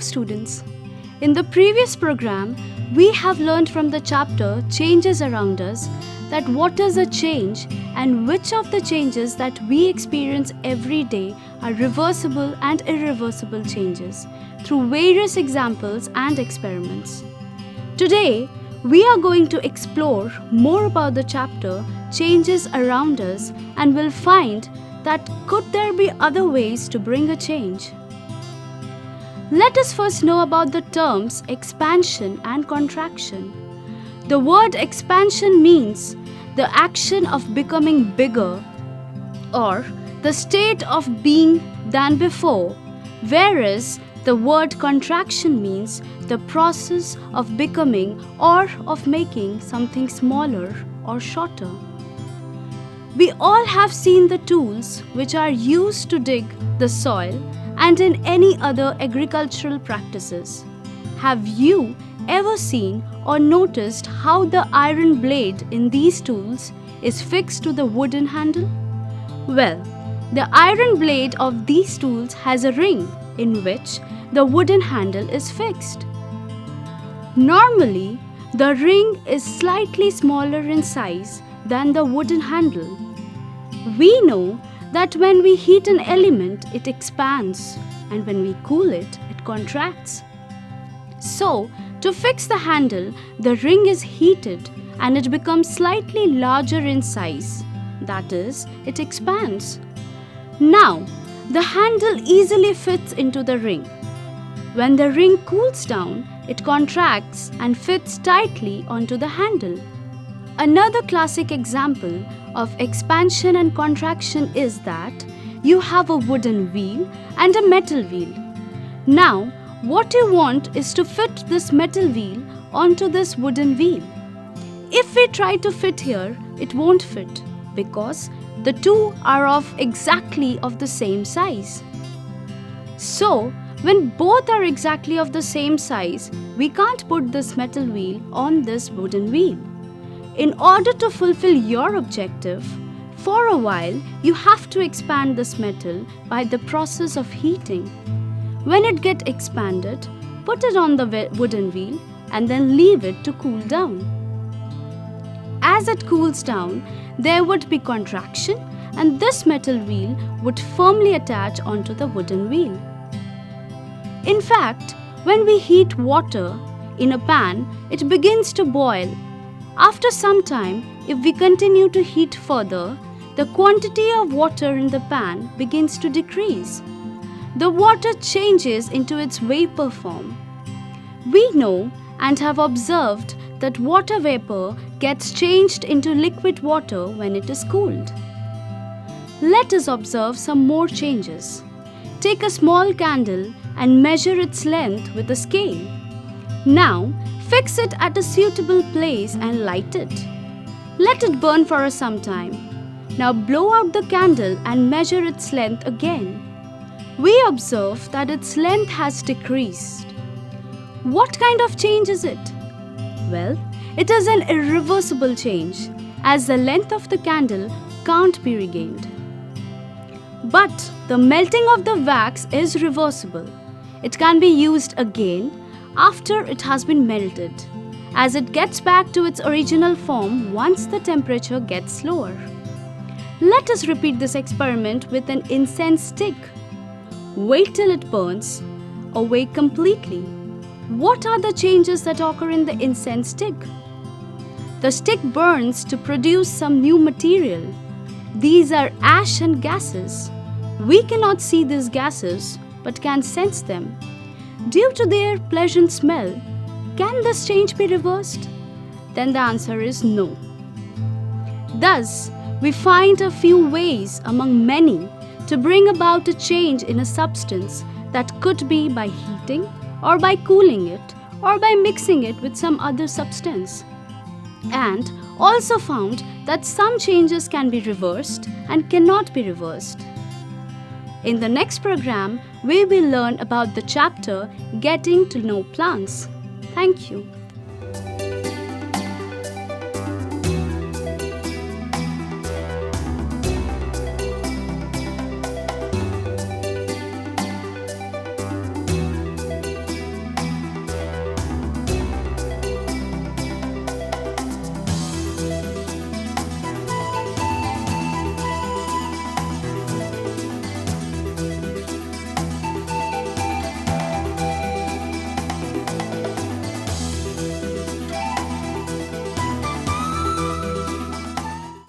Hello students. In the previous program, we have learned from the chapter Changes Around Us that what is a change and which of the changes that we experience every day are reversible and irreversible changes through various examples and experiments. Today, we are going to explore more about the chapter Changes Around Us and will find that could there be other ways to bring a change. Let us first know about the terms expansion and contraction. The word expansion means the action of becoming bigger or the state of being than before, whereas the word contraction means the process of becoming or of making something smaller or shorter. We all have seen the tools which are used to dig the soil and in any other agricultural practices. Have you ever seen or noticed how the iron blade in these tools is fixed to the wooden handle? Well, the iron blade of these tools has a ring in which the wooden handle is fixed. Normally, the ring is slightly smaller in size than the wooden handle. We know that when we heat an element, it expands, and when we cool it, it contracts. So, to fix the handle, the ring is heated and it becomes slightly larger in size. That is, it expands. Now, the handle easily fits into the ring. When the ring cools down, it contracts and fits tightly onto the handle. Another classic example of expansion and contraction is that you have a wooden wheel and a metal wheel. Now, what you want is to fit this metal wheel onto this wooden wheel. If we try to fit here, it won't fit because the two are exactly of the same size. So, when both are exactly of the same size, we can't put this metal wheel on this wooden wheel. In order to fulfill your objective, for a while you have to expand this metal by the process of heating. When it gets expanded, put it on the wooden wheel and then leave it to cool down. As it cools down, there would be contraction and this metal wheel would firmly attach onto the wooden wheel. In fact, when we heat water in a pan, it begins to boil. After some time, if we continue to heat further, the quantity of water in the pan begins to decrease. The water changes into its vapor form. We know and have observed that water vapor gets changed into liquid water when it is cooled. Let us observe some more changes. Take a small candle and measure its length with a scale. Now, fix it at a suitable place and light it. Let it burn for some time. Now blow out the candle and measure its length again. We observe that its length has decreased. What kind of change is it? Well, it is an irreversible change, as the length of the candle can't be regained. But the melting of the wax is reversible. It can be used again after it has been melted, as it gets back to its original form once the temperature gets lower. Let us repeat this experiment with an incense stick. Wait till it burns away completely. What are the changes that occur in the incense stick? The stick burns to produce some new material. These are ash and gases. We cannot see these gases but can sense them. Due to their pleasant smell, can this change be reversed? Then the answer is no. Thus, we find a few ways among many to bring about a change in a substance that could be by heating or by cooling it or by mixing it with some other substance. And also found that some changes can be reversed and cannot be reversed. In the next program, we will learn about the chapter Getting to Know Plants. Thank you.